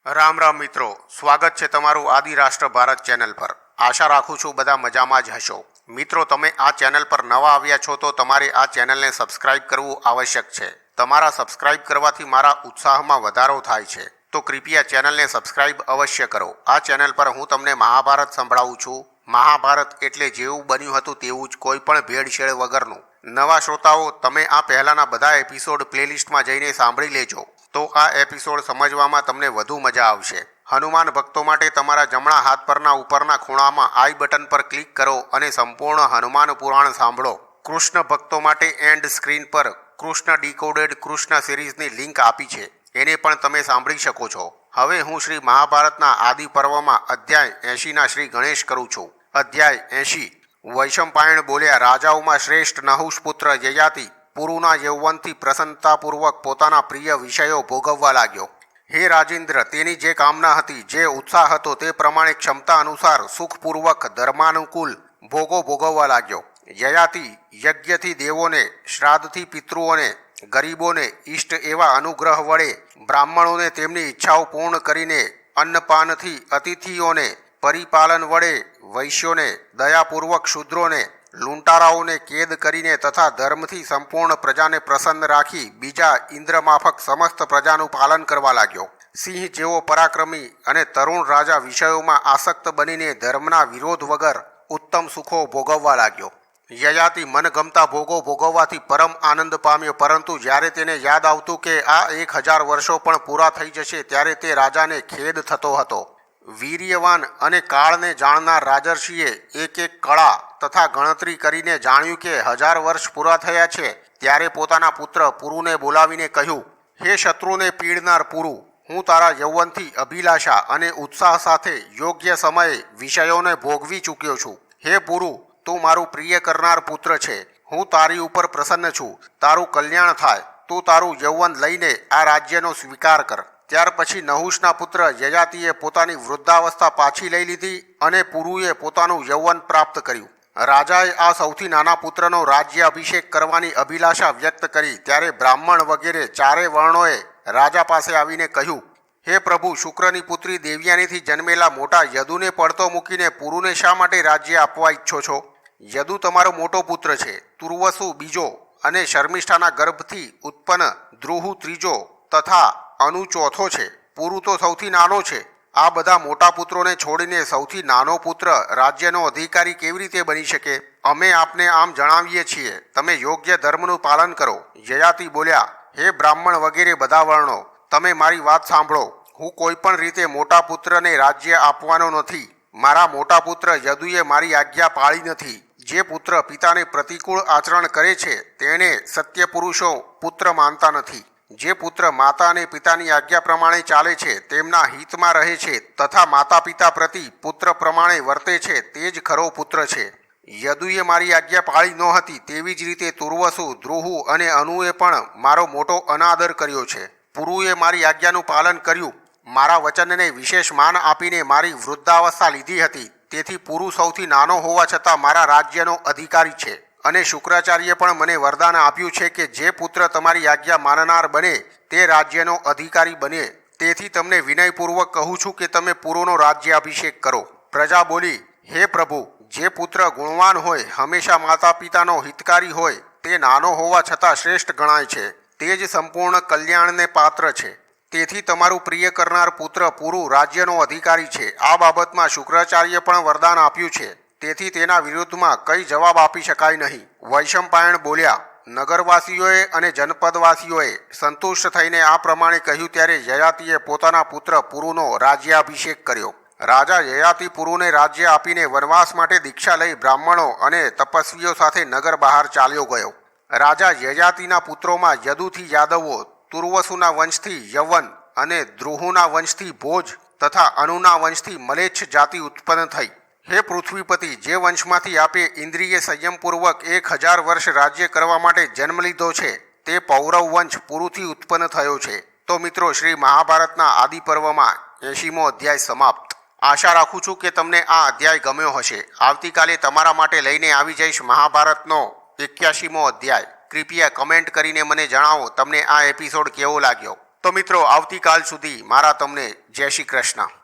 રામ રામ મિત્રો, સ્વાગત છે તમારું આદિરાષ્ટ્ર ભારત ચેનલ પર। આશા રાખું છું બધા મજામાં જ હશો। મિત્રો, તમે આ ચેનલ પર નવા આવ્યા છો તો તમારે આ ચેનલને સબસ્ક્રાઇબ કરવું આવશ્યક છે। તમારા સબસ્ક્રાઇબ કરવાથી મારા ઉત્સાહમાં વધારો થાય છે, તો કૃપયા ચેનલને સબસ્ક્રાઇબ અવશ્ય કરો। આ ચેનલ પર હું તમને મહાભારત સંભળાવું છું। મહાભારત એટલે જેવું બન્યું હતું તેવું જ, કોઈ પણ ભેળસેળ વગરનું। નવા શ્રોતાઓ, તમે આ પહેલાના બધા એપિસોડ પ્લેલિસ્ટમાં જઈને સાંભળી લેજો, તો આ એપિસોડ સમજવામાં તમને વધુ મજા આવશે। હનુમાન ભક્તો માટે તમારા જમણા હાથ પરના ઉપરના ખૂણામાં આઈ બટન પર ક્લિક કરો અને સંપૂર્ણ હનુમાન પુરાણ સાંભળો। કૃષ્ણ ભક્તો માટે એન્ડ સ્ક્રીન પર કૃષ્ણ ડીકોડેડ કૃષ્ણ સિરીઝની લિંક આપી છે, એને પણ તમે સાંભળી શકો છો। હવે હું શ્રી મહાભારતના આદિ પર્વમાં અધ્યાય 80ના શ્રી ગણેશ કરું છું। અધ્યાય 80। વૈશંપાયણ બોલ્યા, રાજાઓમાં શ્રેષ્ઠ નહુષ પુત્ર યયાતિ પુરુના યૌવનથી પ્રસન્નતાપૂર્વક પોતાના પ્રિય વિષયો ભોગવવા લાગ્યો। હે રાજેન્દ્ર, તેની જે કામના હતી, જે ઉત્સાહ હતો, તે પ્રમાણે ક્ષમતા અનુસાર સુખપૂર્વક ધર્માનુકૂળ ભોગો ભોગવવા લાગ્યો। યયાતિ યજ્ઞથી દેવોને, શ્રાદ્ધથી પિતૃઓને, ગરીબોને ઇષ્ટ એવા અનુગ્રહ વડે, બ્રાહ્મણોને તેમની ઈચ્છાઓ પૂર્ણ કરીને, અન્નપાનથી અતિથિઓને, પરિપાલન વડે વૈશ્યોને, દયાપૂર્વક શૂદ્રોને, લૂંટારાઓને કેદ કરીને તથા ધર્મથી સંપૂર્ણ પ્રજાને પ્રસન્ન રાખી બીજા ઇન્દ્રમાફક સમસ્ત પ્રજાનું પાલન કરવા લાગ્યો। સિંહ જેવો પરાક્રમી અને તરુણ રાજા વિષયોમાં આસક્ત બનીને ધર્મના વિરોધ વગર ઉત્તમ સુખો ભોગવવા લાગ્યો। યયાતિ મનગમતા ભોગો ભોગવવાથી પરમ આનંદ પામ્યો, પરંતુ જ્યારે તેને યાદ આવતું કે આ 1000 વર્ષો પણ પૂરા થઈ જશે, ત્યારે તે રાજાને ખેદ થતો હતો। વીર્યવાન અને કાળને જાણનાર રાજર્ષિએ એક એક કળા તથા ગણતરી કરીને જાણ્યું કે 1000 વર્ષ પૂરા થયા છે। ત્યારે પોતાના પુત્ર પુરુને બોલાવીને કહ્યું, હે શત્રુને પીડનાર પુરુ, હું તારા યૌવનથી અભિલાષા અને ઉત્સાહ સાથે યોગ્ય સમયે વિષયોને ભોગવી ચૂક્યો છું। હે પુરુ, તું મારું પ્રિય કરનાર પુત્ર છે। હું તારી ઉપર પ્રસન્ન છું। તારું કલ્યાણ થાય। તું તારું યૌવન લઈને આ રાજ્યનો સ્વીકાર કર। ત્યાર પછી નહુષના પુત્ર યયાતિએ પોતાની વૃદ્ધાવસ્થા પાછી લઈ લીધી અને પુરુએ પોતાનું યૌવન પ્રાપ્ત કર્યું। રાજાએ આ સૌથી નાના પુત્રનો રાજ્ય અભિષેક કરવાની અભિલાષા વ્યક્ત કરી। ત્યારે બ્રાહ્મણ વગેરે ચારે વર્ણોએ રાજા પાસે આવીને કહ્યું, હે પ્રભુ, શુક્રની પુત્રી દેવયાનીથી જન્મેલા મોટા યદુને પડતો મૂકીને પુરુને શા માટે રાજ્ય આપવા ઈચ્છો છો? યદુ તમારો મોટો પુત્ર છે, તુર્વસુ બીજો અને શર્મિષ્ઠાના ગર્ભથી ઉત્પન્ન દ્રુહુ ત્રીજો તથા અનુ ચોથો છે। પુરુ તો સૌથી નાનો છે। આ બધા મોટા પુત્રોને છોડીને સૌથી નાનો પુત્ર રાજ્યનો અધિકારી કેવી રીતે બની શકે? અમે આપને આમ જણાવીએ છીએ, તમે યોગ્ય ધર્મનું પાલન કરો। યયાતિ બોલ્યા, હે બ્રાહ્મણ વગેરે બધા વર્ણો, તમે મારી વાત સાંભળો। હું કોઈ પણ રીતે મોટા પુત્રને રાજ્ય આપવાનો નથી। મારા મોટા પુત્ર યદુએ મારી આજ્ઞા પાળી નથી। જે પુત્ર પિતાને પ્રતિકૂળ આચરણ કરે છે તેને સત્ય પુરુષો પુત્ર માનતા નથી। જે પુત્ર માતા અને પિતાની આજ્ઞા પ્રમાણે ચાલે છે, તેમના હિતમાં રહે છે તથા માતા પિતા પ્રતિ પુત્ર પ્રમાણે વર્તે છે, તે જ ખરો પુત્ર છે। યદુએ મારી આજ્ઞા પાળી નહોતી, તેવી જ રીતે તુર્વસુ, દ્રુહુ અને અનુએ પણ મારો મોટો અનાદર કર્યો છે। પુરુએ મારી આજ્ઞાનું પાલન કર્યું, મારા વચનને વિશેષ માન આપીને મારી વૃદ્ધાવસ્થા લીધી હતી। તેથી પુરુ સૌથી નાનો હોવા છતાં મારા રાજ્યનો અધિકારી છે। અને શુક્રાચાર્ય પણ મને વરદાન આપ્યું છે કે જે પુત્ર તમારી આજ્ઞા માનનાર બને તે રાજ્યનો અધિકારી બને। તેથી તમને વિનયપૂર્વક કહું છું કે તમે પુરુનો રાજ્ય અભિષેક કરો। પ્રજા બોલી, હે પ્રભુ, જે પુત્ર ગુણવાન હોય, હંમેશા માતા પિતાનો હિતકારી હોય, તે નાનો હોવા છતાં શ્રેષ્ઠ ગણાય છે, તે જ સંપૂર્ણ કલ્યાણને પાત્ર છે। તેથી તમારું પ્રિય કરનાર પુત્ર પુરુ રાજ્યનો અધિકારી છે। આ બાબતમાં શુક્રાચાર્ય પણ વરદાન આપ્યું છે, તેથી તેના વિરુદ્ધમાં કંઈ જવાબ આપી શકાય નહીં। વૈશંપાયણ બોલ્યા, નગરવાસીઓએ અને જનપદવાસીઓએ સંતુષ્ટ થઈને આ પ્રમાણે કહ્યું। ત્યારે યયાતિએ પોતાના પુત્ર પુરુનો રાજ્યાભિષેક કર્યો। રાજા યયાતિ પુરુને રાજ્ય આપીને વનવાસ માટે દીક્ષા લઈ બ્રાહ્મણો અને તપસ્વીઓ સાથે નગર બહાર ચાલ્યો ગયો। રાજા યયાતિના પુત્રોમાં યદુથી યાદવો, તુર્વસુના વંશથી યવન અને દ્રુહુના વંશથી ભોજ તથા અનુના વંશથી મલેચ્છ જાતિ ઉત્પન્ન થઈ। હે પૃથ્વીપતિ, જે વંશમાંથી આપે ઇન્દ્રિય સંયમપૂર્વક 1000 વર્ષ રાજ્ય કરવા માટે જન્મ લીધો છે, તે પૌરવ વંશ પુરુથી ઉત્પન્ન થયો છે। તો મિત્રો, શ્રી મહાભારતના આદિ પર્વમાં 80મો અધ્યાય સમાપ્ત। આશા રાખું છું કે તમને આ અધ્યાય ગમ્યો હશે। આવતીકાલે તમારા માટે લઈને આવી જઈશ મહાભારતનો 81મો અધ્યાય। કૃપયા કમેન્ટ કરીને મને જણાવો તમને આ એપિસોડ કેવો લાગ્યો। તો મિત્રો આવતીકાલ સુધી મારા તમને જય શ્રી કૃષ્ણ.